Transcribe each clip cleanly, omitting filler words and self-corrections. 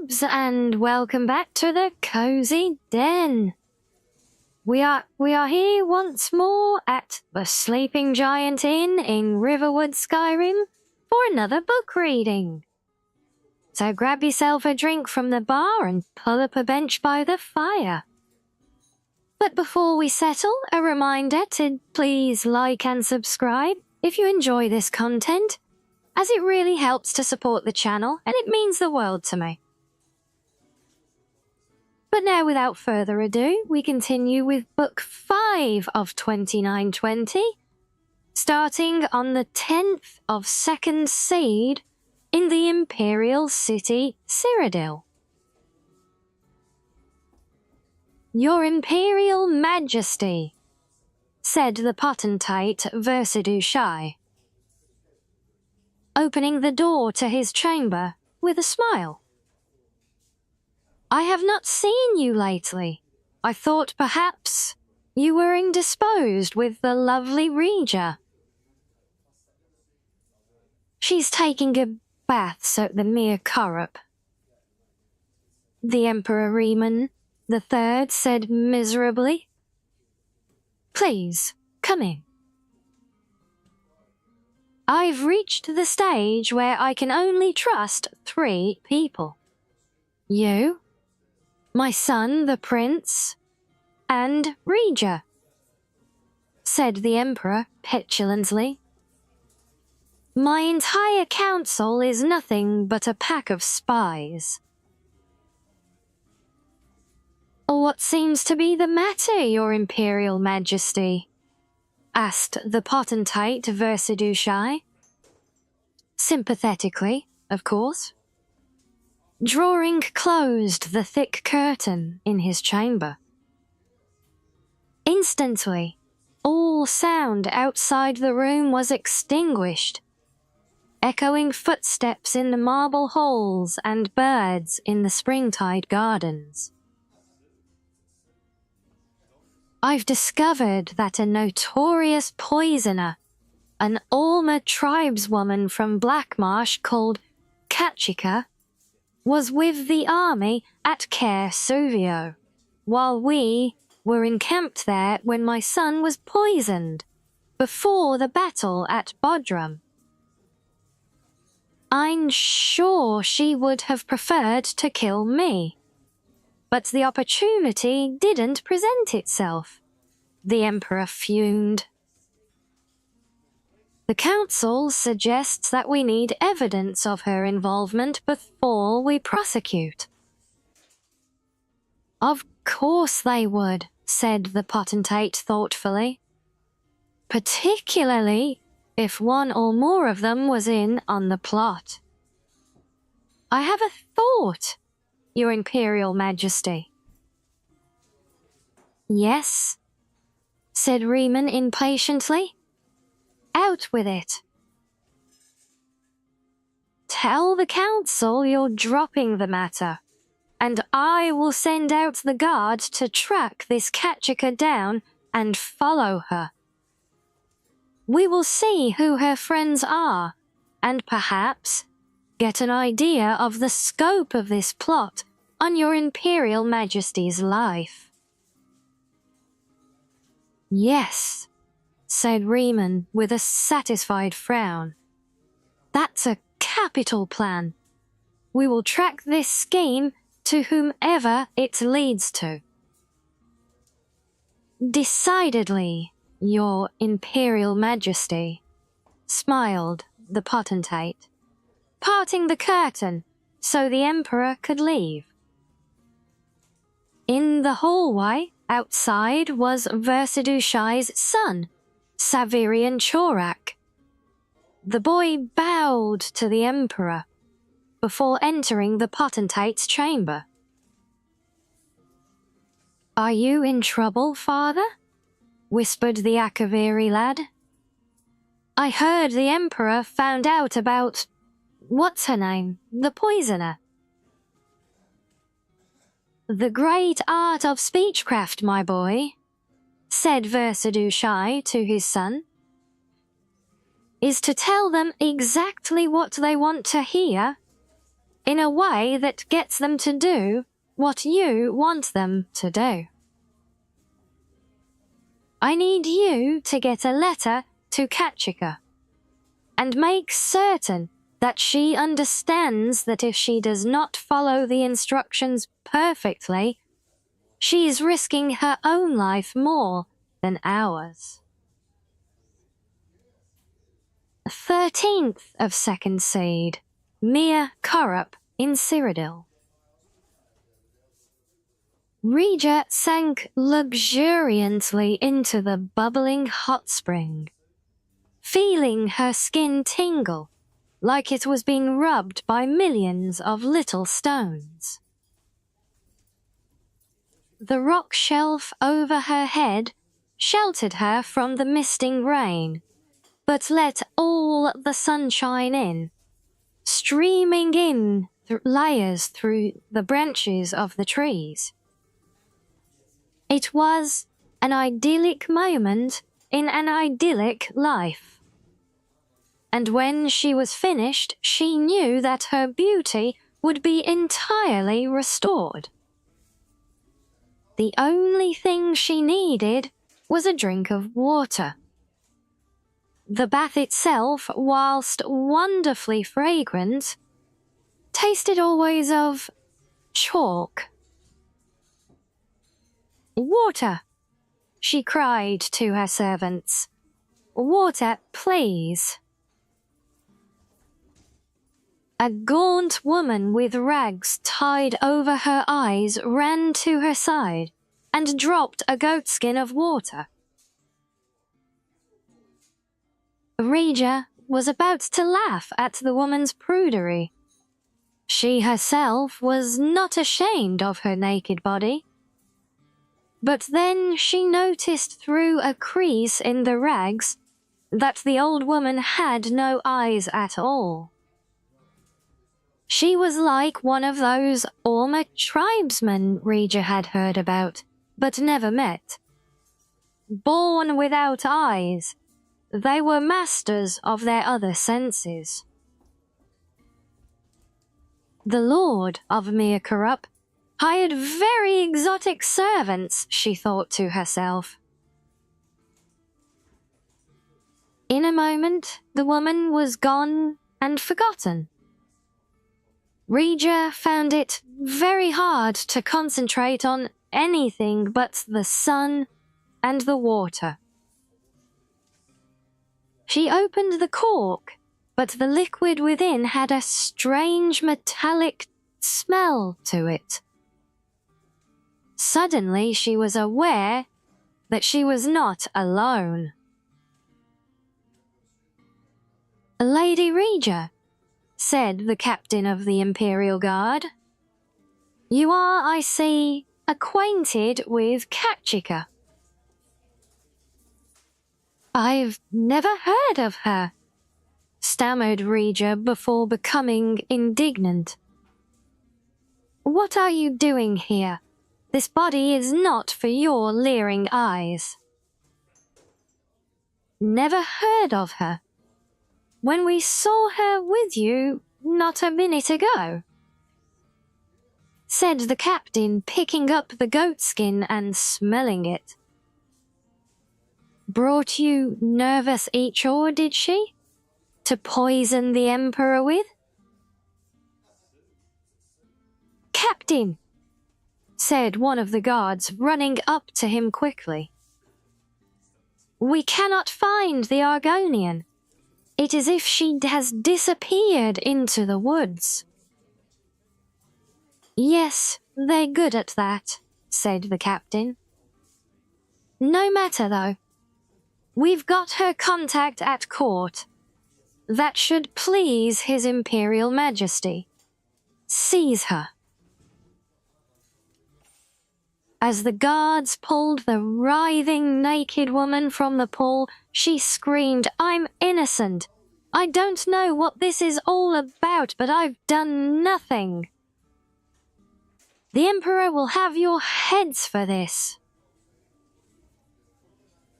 Cubs, and welcome back to the Cozy Den. We are here once more at the Sleeping Giant Inn in Riverwood, Skyrim, for another book reading. So grab yourself a drink from the bar and pull up a bench by the fire. But before we settle, a reminder to please like and subscribe if you enjoy this content, as it really helps to support the channel and it means the world to me. But now, without further ado, we continue with Book 5 of 2920, starting on the 10th of Second Seed in the Imperial City, Cyrodiil. Your Imperial Majesty, said the potentate Versidue-Shai, opening the door to his chamber with a smile. I have not seen you lately. I thought perhaps you were indisposed with the lovely Regia. She's taking a bath at the Mere Corrup, the Emperor Riemann III said miserably. Please, come in. I've reached the stage where I can only trust 3 people. You, my son the Prince, and Regia, said the Emperor petulantly. My entire council is nothing but a pack of spies. What seems to be the matter, Your Imperial Majesty? Asked the potentate Versidue-Shai. Sympathetically, of course. Drawing closed the thick curtain in his chamber. Instantly, all sound outside the room was extinguished, echoing footsteps in the marble halls and birds in the springtide gardens. I've discovered that a notorious poisoner, an Orma tribeswoman from Blackmarsh called Kachika, was with the army at Caer Suvio, while we were encamped there when my son was poisoned, before the battle at Bodrum. I'm sure she would have preferred to kill me, but the opportunity didn't present itself, the Emperor fumed. The Council suggests that we need evidence of her involvement before we prosecute. Of course they would, said the potentate thoughtfully. Particularly if one or more of them was in on the plot. I have a thought, Your Imperial Majesty. Yes, said Riemann impatiently. Out with it. Tell the Council you're dropping the matter, and I will send out the guard to track this Kachika down and follow her. We will see who her friends are, and perhaps get an idea of the scope of this plot on Your Imperial Majesty's life. Yes, said Riemann with a satisfied frown. That's a capital plan. We will track this scheme to whomever it leads to. Decidedly, Your Imperial Majesty, smiled the potentate, parting the curtain so the Emperor could leave. In the hallway outside was Versidue-Shai's son, Savirian Chorak. The boy bowed to the Emperor before entering the potentate's chamber. Are you in trouble, father? Whispered the Akaviri lad. I heard the Emperor found out about, what's her name, the poisoner. The great art of speechcraft, my boy, said Versidue-Shai to his son, is to tell them exactly what they want to hear in a way that gets them to do what you want them to do. I need you to get a letter to Kachika and make certain that she understands that if she does not follow the instructions perfectly, she is risking her own life more than ours. 13th of second seed, Mir Korup in Cyrodiil. Rija sank luxuriantly into the bubbling hot spring, feeling her skin tingle like it was being rubbed by millions of little stones. The rock shelf over her head sheltered her from the misting rain, but let all the sunshine in, streaming in layers through the branches of the trees. It was an idyllic moment in an idyllic life. And when she was finished, she knew that her beauty would be entirely restored. The only thing she needed was a drink of water. The bath itself, whilst wonderfully fragrant, tasted always of chalk. "Water," she cried to her servants. "Water, please." A gaunt woman with rags tied over her eyes ran to her side and dropped a goatskin of water. Rija was about to laugh at the woman's prudery. She herself was not ashamed of her naked body. But then she noticed through a crease in the rags that the old woman had no eyes at all. She was like one of those Orma tribesmen Rija had heard about, but never met. Born without eyes, they were masters of their other senses. The lord of Mir Korup hired very exotic servants, she thought to herself. In a moment, the woman was gone and forgotten. Rija found it very hard to concentrate on anything but the sun and the water. She opened the cork, but the liquid within had a strange metallic smell to it. Suddenly she was aware that she was not alone. "Lady Rija," said the captain of the Imperial Guard, "you are, I see, acquainted with Kachika." "I've never heard of her," stammered Rija before becoming indignant. "What are you doing here? This body is not for your leering eyes." "Never heard of her? When we saw her with you not a minute ago," said the captain, picking up the goatskin and smelling it. "Brought you nervous ichor, did she? To poison the Emperor with?" "Captain," said one of the guards, running up to him quickly. "We cannot find the Argonian. It is as if she has disappeared into the woods." "Yes, they're good at that," said the captain. "No matter, though. We've got her contact at court. That should please His Imperial Majesty. Seize her." As the guards pulled the writhing naked woman from the pool, she screamed, "I'm innocent. I don't know what this is all about, but I've done nothing. The Emperor will have your heads for this."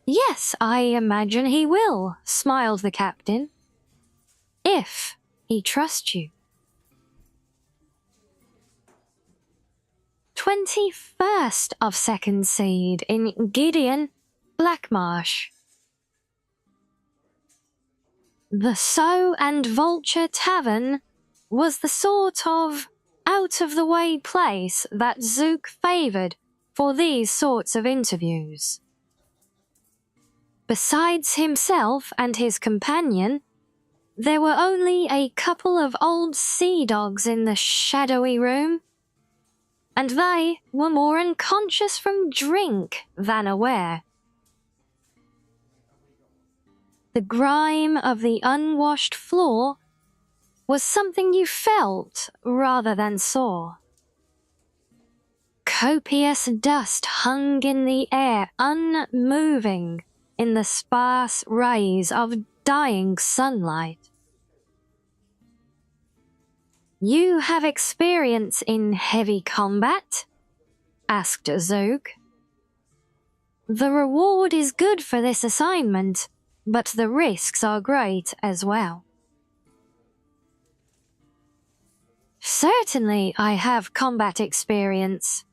"Yes, I imagine he will," smiled the captain. "If he trusts you." 21st of second seed in Gideon, Blackmarsh. The Sow and Vulture Tavern was the sort of out-of-the-way place that Zook favoured for these sorts of interviews. Besides himself and his companion, there were only a couple of old sea dogs in the shadowy room, and they were more unconscious from drink than aware. The grime of the unwashed floor was something you felt rather than saw. Copious dust hung in the air, unmoving in the sparse rays of dying sunlight. "You have experience in heavy combat?" asked Zook. "The reward is good for this assignment, but the risks are great as well." "Certainly I have combat experience,"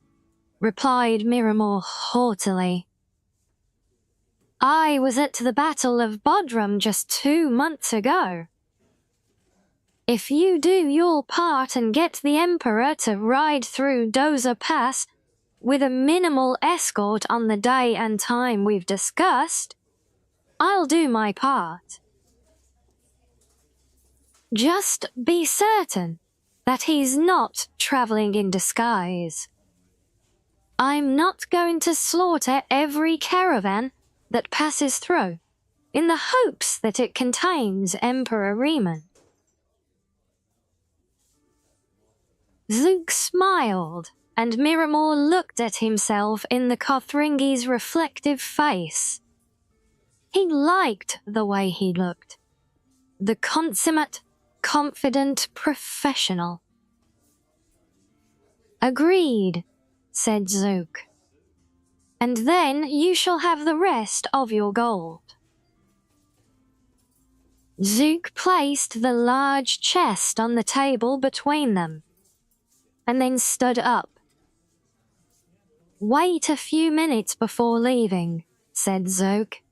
replied Miramore haughtily. "I was at the Battle of Bodrum just 2 months ago. If you do your part and get the Emperor to ride through Dozer Pass with a minimal escort on the day and time we've discussed, I'll do my part. Just be certain that he's not traveling in disguise. I'm not going to slaughter every caravan that passes through, in the hopes that it contains Emperor Riemann." Zook smiled, and Miramore looked at himself in the Kothringi's reflective face. He liked the way he looked. The consummate, confident professional. "Agreed," said Zook. "And then you shall have the rest of your gold." Zook placed the large chest on the table between them, and then stood up. "Wait a few minutes before leaving," said Zook.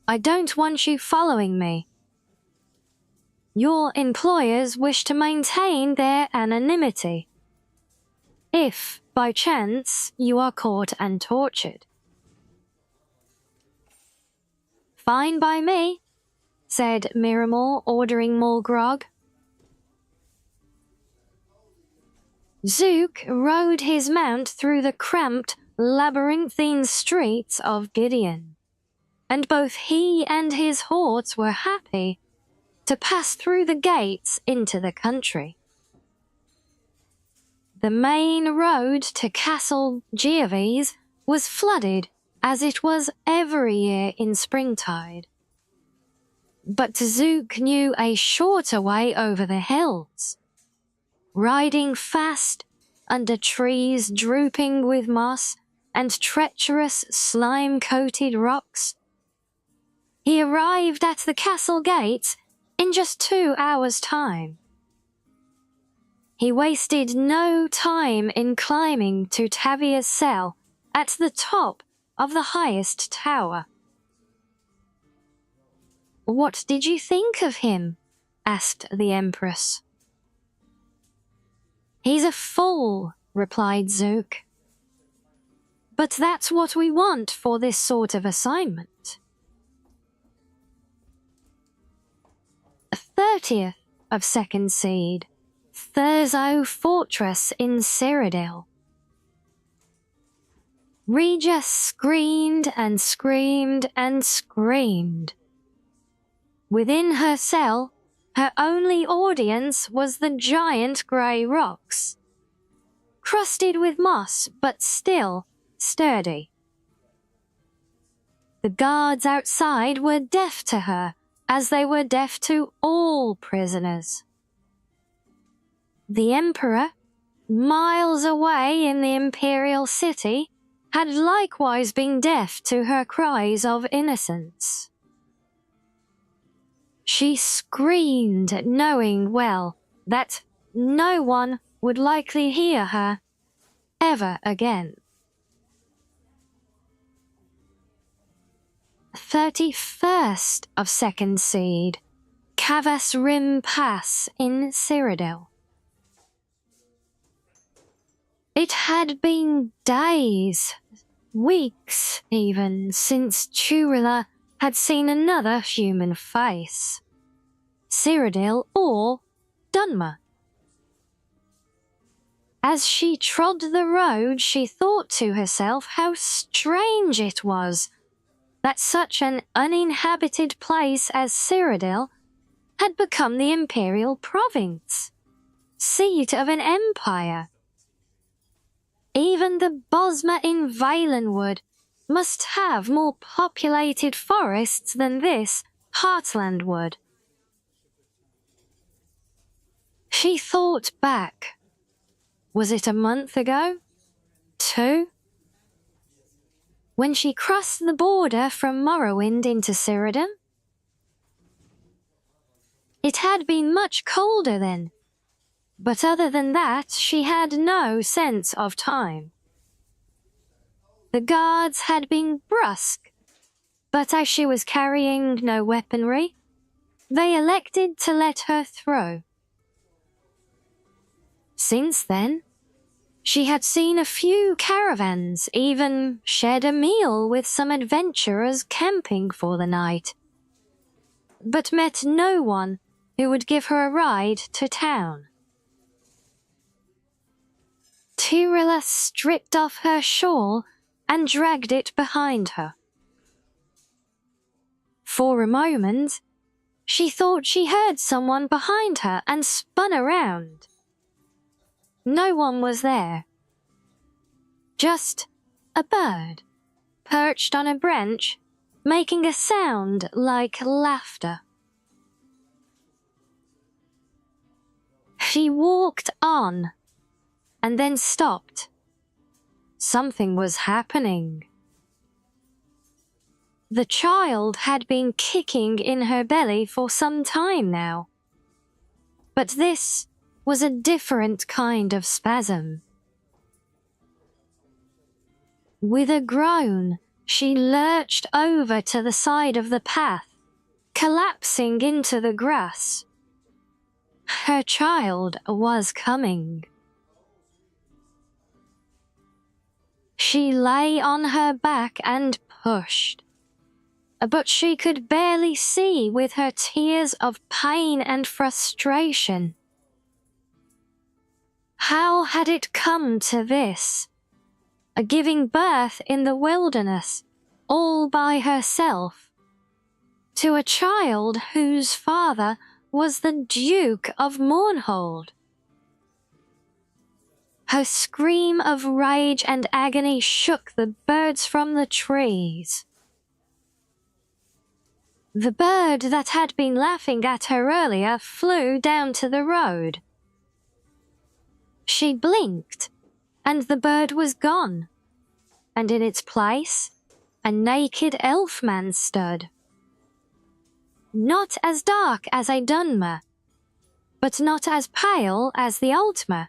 "I don't want you following me. Your employers wish to maintain their anonymity, if, by chance, you are caught and tortured." "Fine by me," said Miramore, ordering more grog. Zook rode his mount through the cramped, labyrinthine streets of Gideon, and both he and his horse were happy to pass through the gates into the country. The main road to Castle Geovies was flooded, as it was every year in springtide. But Zook knew a shorter way over the hills. Riding fast under trees drooping with moss and treacherous slime-coated rocks, he arrived at the castle gates in just 2 hours' time. He wasted no time in climbing to Tavia's cell at the top of the highest tower. "What did you think of him?" asked the Empress. "He's a fool," replied Zook. "But that's what we want for this sort of assignment." 30th of second seed, Thurzo Fortress in Cyrodiil. Regia screamed and screamed and screamed. Within her cell, her only audience was the giant grey rocks, crusted with moss but still sturdy. The guards outside were deaf to her, as they were deaf to all prisoners. The Emperor, miles away in the imperial city, had likewise been deaf to her cries of innocence. She screamed, knowing well that no one would likely hear her, ever again. 31st of second seed, Cavas Rim Pass in Cyrodiil. It had been days, weeks even, since Turilla had seen another human face, Cyrodiil or Dunmer. As she trod the road, she thought to herself how strange it was that such an uninhabited place as Cyrodiil had become the imperial province, seat of an empire. Even the Bosma in Valenwood must have more populated forests than this Heartland would. She thought back. Was it a month ago? 2? When she crossed the border from Morrowind into Cyrodiil? It had been much colder then, but other than that, she had no sense of time. The guards had been brusque, but as she was carrying no weaponry, they elected to let her through. Since then, she had seen a few caravans, even shared a meal with some adventurers camping for the night, but met no one who would give her a ride to town. Turilla stripped off her shawl and dragged it behind her. For a moment, she thought she heard someone behind her and spun around. No one was there. Just a bird, perched on a branch, making a sound like laughter. She walked on, and then stopped. Something was happening. The child had been kicking in her belly for some time now. But this was a different kind of spasm. With a groan, she lurched over to the side of the path, collapsing into the grass. Her child was coming. She lay on her back and pushed, but she could barely see with her tears of pain and frustration. How had it come to this? A giving birth in the wilderness, all by herself, to a child whose father was the Duke of Mournhold. Her scream of rage and agony shook the birds from the trees. The bird that had been laughing at her earlier flew down to the road. She blinked, and the bird was gone, and in its place, a naked elfman stood. Not as dark as a Dunmer, but not as pale as the Altmer.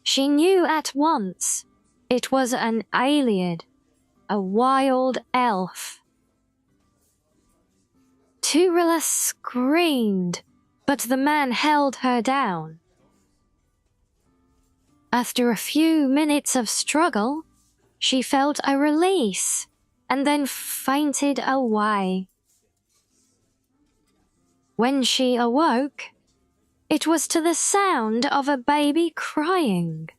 She knew at once it was an Ayleid, a wild elf. Turilla screamed, but the man held her down. After a few minutes of struggle, she felt a release and then fainted away. When she awoke, it was to the sound of a baby crying.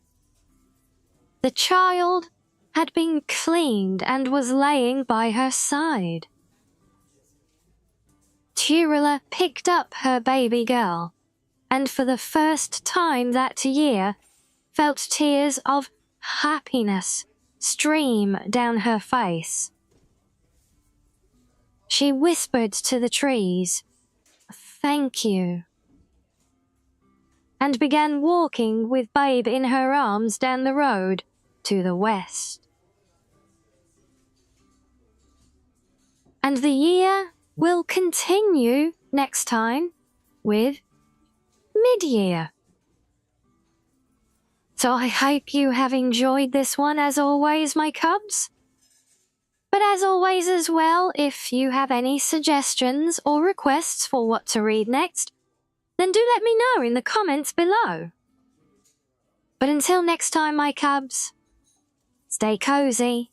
The child had been cleaned and was laying by her side. Turilla picked up her baby girl, and for the first time that year, felt tears of happiness stream down her face. She whispered to the trees, "Thank you," and began walking with Babe in her arms down the road to the west. And the year will continue next time with mid-year. So I hope you have enjoyed this one as always, my cubs. But as always as well, if you have any suggestions or requests for what to read next, then do let me know in the comments below. But until next time, my cubs, stay cozy.